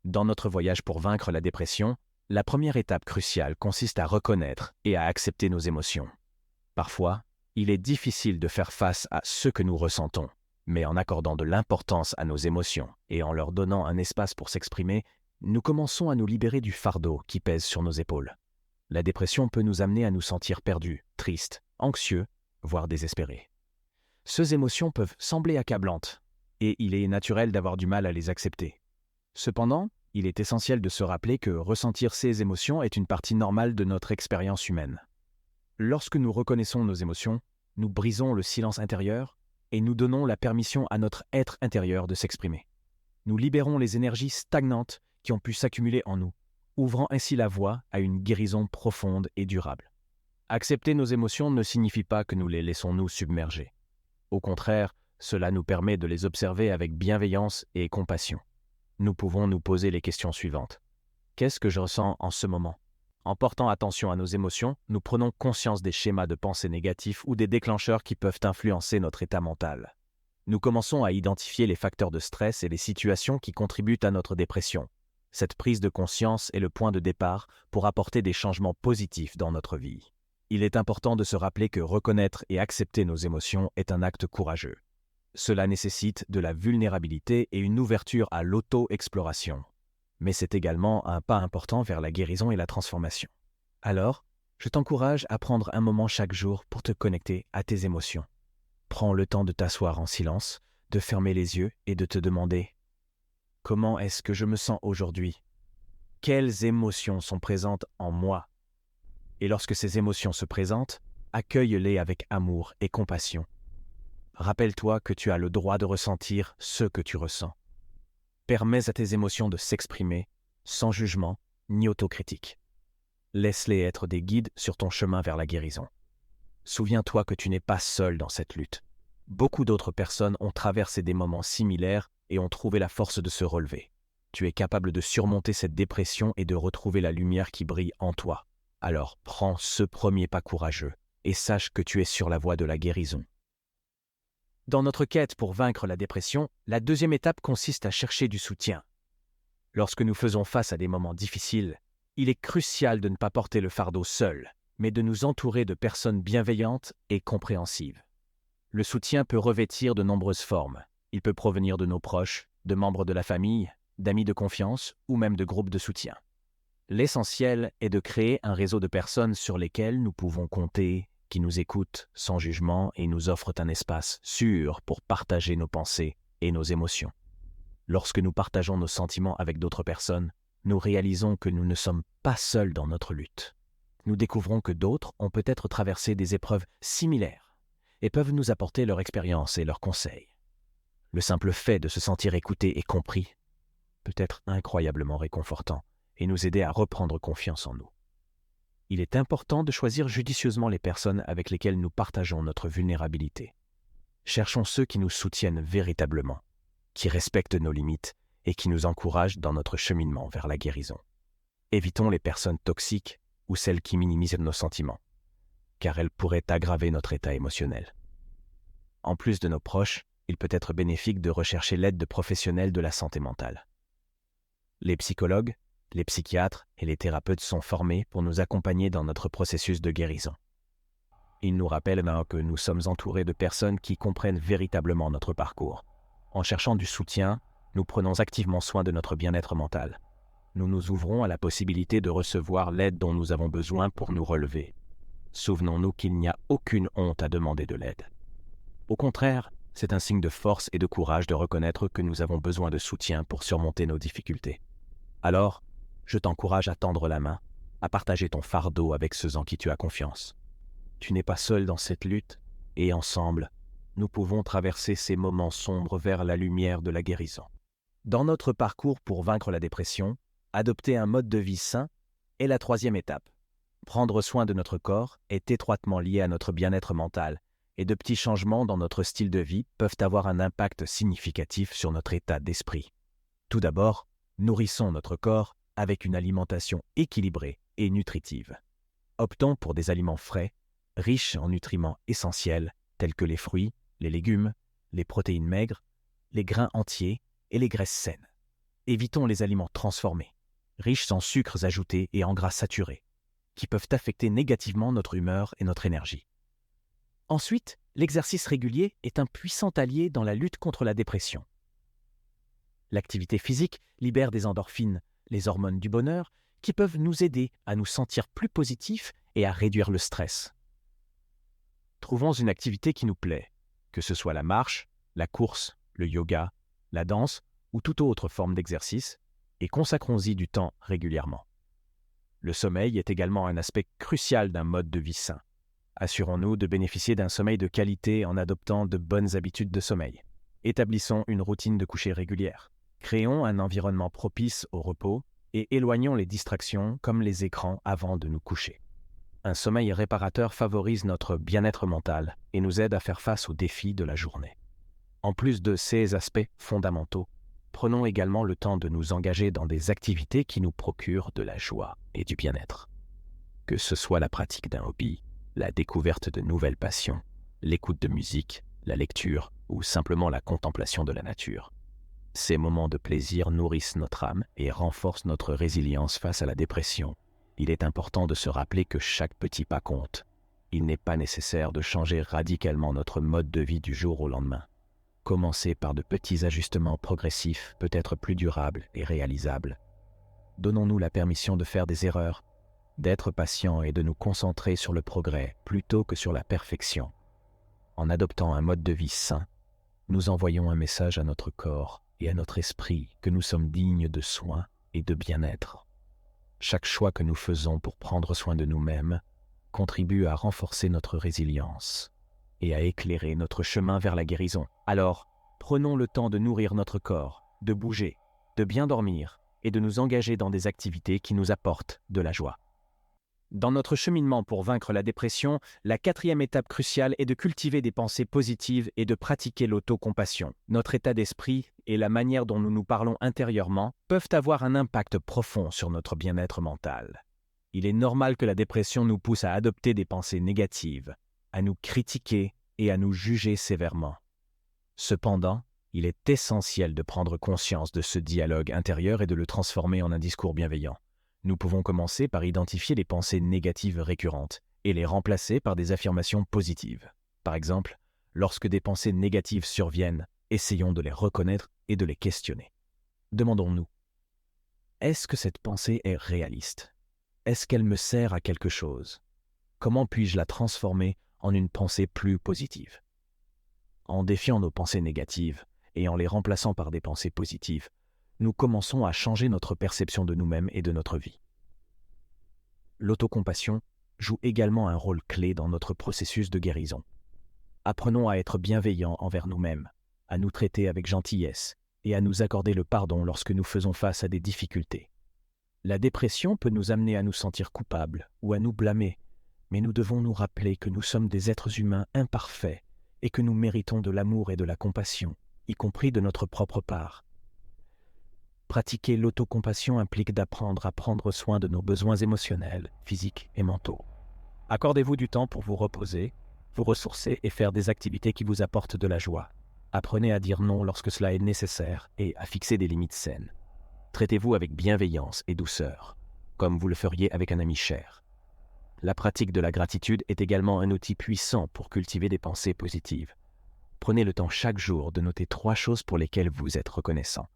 Dans notre voyage pour vaincre la dépression, la première étape cruciale consiste à reconnaître et à accepter nos émotions. Parfois, il est difficile de faire face à ce que nous ressentons, mais en accordant de l'importance à nos émotions et en leur donnant un espace pour s'exprimer, nous commençons à nous libérer du fardeau qui pèse sur nos épaules. La dépression peut nous amener à nous sentir perdus, tristes, anxieux, voire désespérés. Ces émotions peuvent sembler accablantes, et il est naturel d'avoir du mal à les accepter. Cependant, il est essentiel de se rappeler que ressentir ces émotions est une partie normale de notre expérience humaine. Lorsque nous reconnaissons nos émotions, nous brisons le silence intérieur et nous donnons la permission à notre être intérieur de s'exprimer. Nous libérons les énergies stagnantes qui ont pu s'accumuler en nous, ouvrant ainsi la voie à une guérison profonde et durable. Accepter nos émotions ne signifie pas que nous les laissons nous submerger. Au contraire, cela nous permet de les observer avec bienveillance et compassion. Nous pouvons nous poser les questions suivantes. Qu'est-ce que je ressens en ce moment ? En portant attention à nos émotions, nous prenons conscience des schémas de pensée négatifs ou des déclencheurs qui peuvent influencer notre état mental. Nous commençons à identifier les facteurs de stress et les situations qui contribuent à notre dépression. Cette prise de conscience est le point de départ pour apporter des changements positifs dans notre vie. Il est important de se rappeler que reconnaître et accepter nos émotions est un acte courageux. Cela nécessite de la vulnérabilité et une ouverture à l'auto-exploration. Mais c'est également un pas important vers la guérison et la transformation. Alors, je t'encourage à prendre un moment chaque jour pour te connecter à tes émotions. Prends le temps de t'asseoir en silence, de fermer les yeux et de te demander « Comment est-ce que je me sens aujourd'hui ? Quelles émotions sont présentes en moi ?» Et lorsque ces émotions se présentent, accueille-les avec amour et compassion. Rappelle-toi que tu as le droit de ressentir ce que tu ressens. Permets à tes émotions de s'exprimer, sans jugement ni autocritique. Laisse-les être des guides sur ton chemin vers la guérison. Souviens-toi que tu n'es pas seul dans cette lutte. Beaucoup d'autres personnes ont traversé des moments similaires et ont trouvé la force de se relever. Tu es capable de surmonter cette dépression et de retrouver la lumière qui brille en toi. Alors prends ce premier pas courageux et sache que tu es sur la voie de la guérison. Dans notre quête pour vaincre la dépression, la deuxième étape consiste à chercher du soutien. Lorsque nous faisons face à des moments difficiles, il est crucial de ne pas porter le fardeau seul, mais de nous entourer de personnes bienveillantes et compréhensives. Le soutien peut revêtir de nombreuses formes. Il peut provenir de nos proches, de membres de la famille, d'amis de confiance ou même de groupes de soutien. L'essentiel est de créer un réseau de personnes sur lesquelles nous pouvons compter, qui nous écoutent sans jugement et nous offrent un espace sûr pour partager nos pensées et nos émotions. Lorsque nous partageons nos sentiments avec d'autres personnes, nous réalisons que nous ne sommes pas seuls dans notre lutte. Nous découvrons que d'autres ont peut-être traversé des épreuves similaires et peuvent nous apporter leur expérience et leurs conseils. Le simple fait de se sentir écouté et compris peut être incroyablement réconfortant et nous aider à reprendre confiance en nous. Il est important de choisir judicieusement les personnes avec lesquelles nous partageons notre vulnérabilité. Cherchons ceux qui nous soutiennent véritablement, qui respectent nos limites et qui nous encouragent dans notre cheminement vers la guérison. Évitons les personnes toxiques ou celles qui minimisent nos sentiments, car elles pourraient aggraver notre état émotionnel. En plus de nos proches, il peut être bénéfique de rechercher l'aide de professionnels de la santé mentale. Les psychologues, les psychiatres et les thérapeutes sont formés pour nous accompagner dans notre processus de guérison. Ils nous rappellent que nous sommes entourés de personnes qui comprennent véritablement notre parcours. En cherchant du soutien, nous prenons activement soin de notre bien-être mental. Nous nous ouvrons à la possibilité de recevoir l'aide dont nous avons besoin pour nous relever. Souvenons-nous qu'il n'y a aucune honte à demander de l'aide. Au contraire, c'est un signe de force et de courage de reconnaître que nous avons besoin de soutien pour surmonter nos difficultés. Alors, je t'encourage à tendre la main, à partager ton fardeau avec ceux en qui tu as confiance. Tu n'es pas seul dans cette lutte, et ensemble, nous pouvons traverser ces moments sombres vers la lumière de la guérison. Dans notre parcours pour vaincre la dépression, adopter un mode de vie sain est la troisième étape. Prendre soin de notre corps est étroitement lié à notre bien-être mental, et de petits changements dans notre style de vie peuvent avoir un impact significatif sur notre état d'esprit. Tout d'abord, nourrissons notre corps avec une alimentation équilibrée et nutritive. Optons pour des aliments frais, riches en nutriments essentiels tels que les fruits, les légumes, les protéines maigres, les grains entiers et les graisses saines. Évitons les aliments transformés, riches en sucres ajoutés et en gras saturés, qui peuvent affecter négativement notre humeur et notre énergie. Ensuite, l'exercice régulier est un puissant allié dans la lutte contre la dépression. L'activité physique libère des endorphines, les hormones du bonheur, qui peuvent nous aider à nous sentir plus positifs et à réduire le stress. Trouvons une activité qui nous plaît, que ce soit la marche, la course, le yoga, la danse ou toute autre forme d'exercice, et consacrons-y du temps régulièrement. Le sommeil est également un aspect crucial d'un mode de vie sain. Assurons-nous de bénéficier d'un sommeil de qualité en adoptant de bonnes habitudes de sommeil. Établissons une routine de coucher régulière. Créons un environnement propice au repos et éloignons les distractions comme les écrans avant de nous coucher. Un sommeil réparateur favorise notre bien-être mental et nous aide à faire face aux défis de la journée. En plus de ces aspects fondamentaux, prenons également le temps de nous engager dans des activités qui nous procurent de la joie et du bien-être. Que ce soit la pratique d'un hobby, la découverte de nouvelles passions, l'écoute de musique, la lecture ou simplement la contemplation de la nature. Ces moments de plaisir nourrissent notre âme et renforcent notre résilience face à la dépression. Il est important de se rappeler que chaque petit pas compte. Il n'est pas nécessaire de changer radicalement notre mode de vie du jour au lendemain. Commencer par de petits ajustements progressifs peut être plus durable et réalisable. Donnons-nous la permission de faire des erreurs, d'être patients et de nous concentrer sur le progrès plutôt que sur la perfection. En adoptant un mode de vie sain, nous envoyons un message à notre corps et à notre esprit que nous sommes dignes de soins et de bien-être. Chaque choix que nous faisons pour prendre soin de nous-mêmes contribue à renforcer notre résilience et à éclairer notre chemin vers la guérison. Alors, prenons le temps de nourrir notre corps, de bouger, de bien dormir et de nous engager dans des activités qui nous apportent de la joie. Dans notre cheminement pour vaincre la dépression, la 4e étape cruciale est de cultiver des pensées positives et de pratiquer l'autocompassion. Notre état d'esprit et la manière dont nous nous parlons intérieurement peuvent avoir un impact profond sur notre bien-être mental. Il est normal que la dépression nous pousse à adopter des pensées négatives, à nous critiquer et à nous juger sévèrement. Cependant, il est essentiel de prendre conscience de ce dialogue intérieur et de le transformer en un discours bienveillant. Nous pouvons commencer par identifier les pensées négatives récurrentes et les remplacer par des affirmations positives. Par exemple, lorsque des pensées négatives surviennent, essayons de les reconnaître et de les questionner. Demandons-nous, est-ce que cette pensée est réaliste? Est-ce qu'elle me sert à quelque chose? Comment puis-je la transformer en une pensée plus positive? En défiant nos pensées négatives et en les remplaçant par des pensées positives, nous commençons à changer notre perception de nous-mêmes et de notre vie. L'autocompassion joue également un rôle clé dans notre processus de guérison. Apprenons à être bienveillants envers nous-mêmes, à nous traiter avec gentillesse et à nous accorder le pardon lorsque nous faisons face à des difficultés. La dépression peut nous amener à nous sentir coupables ou à nous blâmer, mais nous devons nous rappeler que nous sommes des êtres humains imparfaits et que nous méritons de l'amour et de la compassion, y compris de notre propre part. Pratiquer l'autocompassion implique d'apprendre à prendre soin de nos besoins émotionnels, physiques et mentaux. Accordez-vous du temps pour vous reposer, vous ressourcer et faire des activités qui vous apportent de la joie. Apprenez à dire non lorsque cela est nécessaire et à fixer des limites saines. Traitez-vous avec bienveillance et douceur, comme vous le feriez avec un ami cher. La pratique de la gratitude est également un outil puissant pour cultiver des pensées positives. Prenez le temps chaque jour de noter 3 choses pour lesquelles vous êtes reconnaissant.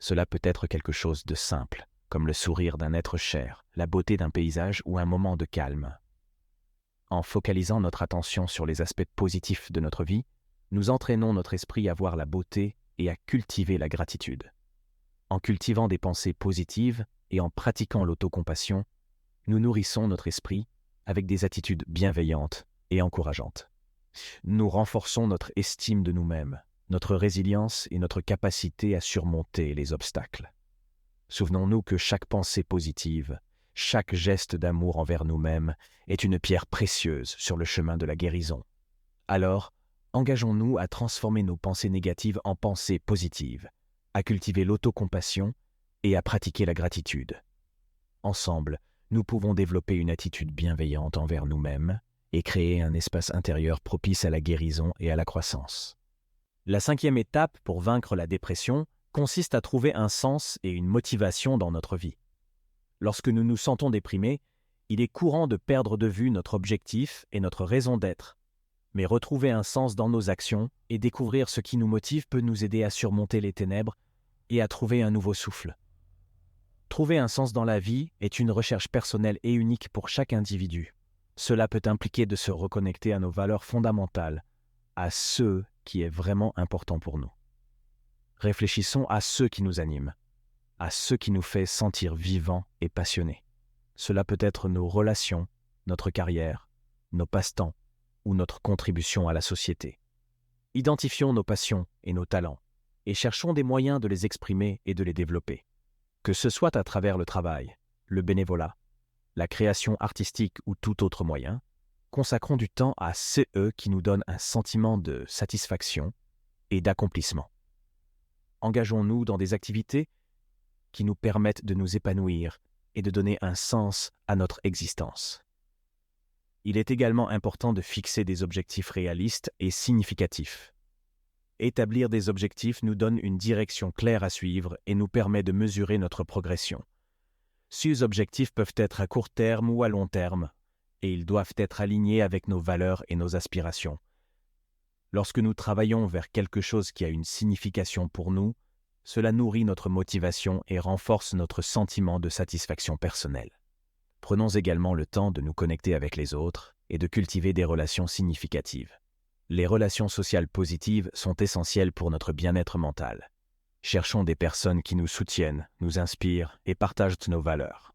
Cela peut être quelque chose de simple, comme le sourire d'un être cher, la beauté d'un paysage ou un moment de calme. En focalisant notre attention sur les aspects positifs de notre vie, nous entraînons notre esprit à voir la beauté et à cultiver la gratitude. En cultivant des pensées positives et en pratiquant l'autocompassion, nous nourrissons notre esprit avec des attitudes bienveillantes et encourageantes. Nous renforçons notre estime de nous-mêmes, notre résilience et notre capacité à surmonter les obstacles. Souvenons-nous que chaque pensée positive, chaque geste d'amour envers nous-mêmes est une pierre précieuse sur le chemin de la guérison. Alors, engageons-nous à transformer nos pensées négatives en pensées positives, à cultiver l'autocompassion et à pratiquer la gratitude. Ensemble, nous pouvons développer une attitude bienveillante envers nous-mêmes et créer un espace intérieur propice à la guérison et à la croissance. La 5e étape pour vaincre la dépression consiste à trouver un sens et une motivation dans notre vie. Lorsque nous nous sentons déprimés, il est courant de perdre de vue notre objectif et notre raison d'être. Mais retrouver un sens dans nos actions et découvrir ce qui nous motive peut nous aider à surmonter les ténèbres et à trouver un nouveau souffle. Trouver un sens dans la vie est une recherche personnelle et unique pour chaque individu. Cela peut impliquer de se reconnecter à nos valeurs fondamentales, à ce qui est vraiment important pour nous. Réfléchissons à ce qui nous anime, à ce qui nous fait sentir vivants et passionnés. Cela peut être nos relations, notre carrière, nos passe-temps ou notre contribution à la société. Identifions nos passions et nos talents et cherchons des moyens de les exprimer et de les développer. Que ce soit à travers le travail, le bénévolat, la création artistique ou tout autre moyen, consacrons du temps à ce qui nous donne un sentiment de satisfaction et d'accomplissement. Engageons-nous dans des activités qui nous permettent de nous épanouir et de donner un sens à notre existence. Il est également important de fixer des objectifs réalistes et significatifs. Établir des objectifs nous donne une direction claire à suivre et nous permet de mesurer notre progression. Ces objectifs peuvent être à court terme ou à long terme, et ils doivent être alignés avec nos valeurs et nos aspirations. Lorsque nous travaillons vers quelque chose qui a une signification pour nous, cela nourrit notre motivation et renforce notre sentiment de satisfaction personnelle. Prenons également le temps de nous connecter avec les autres et de cultiver des relations significatives. Les relations sociales positives sont essentielles pour notre bien-être mental. Cherchons des personnes qui nous soutiennent, nous inspirent et partagent nos valeurs.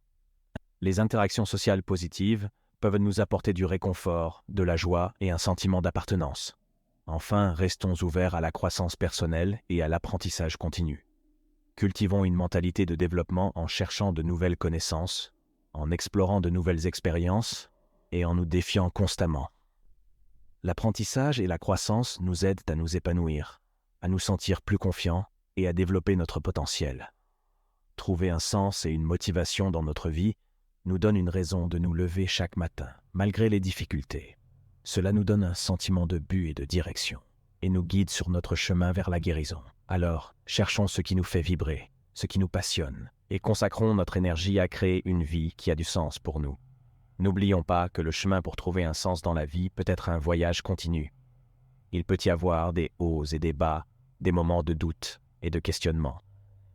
Les interactions sociales positives peuvent nous apporter du réconfort, de la joie et un sentiment d'appartenance. Enfin, restons ouverts à la croissance personnelle et à l'apprentissage continu. Cultivons une mentalité de développement en cherchant de nouvelles connaissances, en explorant de nouvelles expériences et en nous défiant constamment. L'apprentissage et la croissance nous aident à nous épanouir, à nous sentir plus confiants et à développer notre potentiel. Trouver un sens et une motivation dans notre vie nous donne une raison de nous lever chaque matin, malgré les difficultés. Cela nous donne un sentiment de but et de direction, et nous guide sur notre chemin vers la guérison. Alors, cherchons ce qui nous fait vibrer, ce qui nous passionne, et consacrons notre énergie à créer une vie qui a du sens pour nous. N'oublions pas que le chemin pour trouver un sens dans la vie peut être un voyage continu. Il peut y avoir des hauts et des bas, des moments de doute et de questionnement.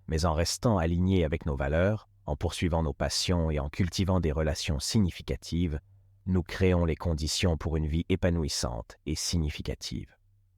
Mais en restant alignés avec nos valeurs, en poursuivant nos passions et en cultivant des relations significatives, nous créons les conditions pour une vie épanouissante et significative.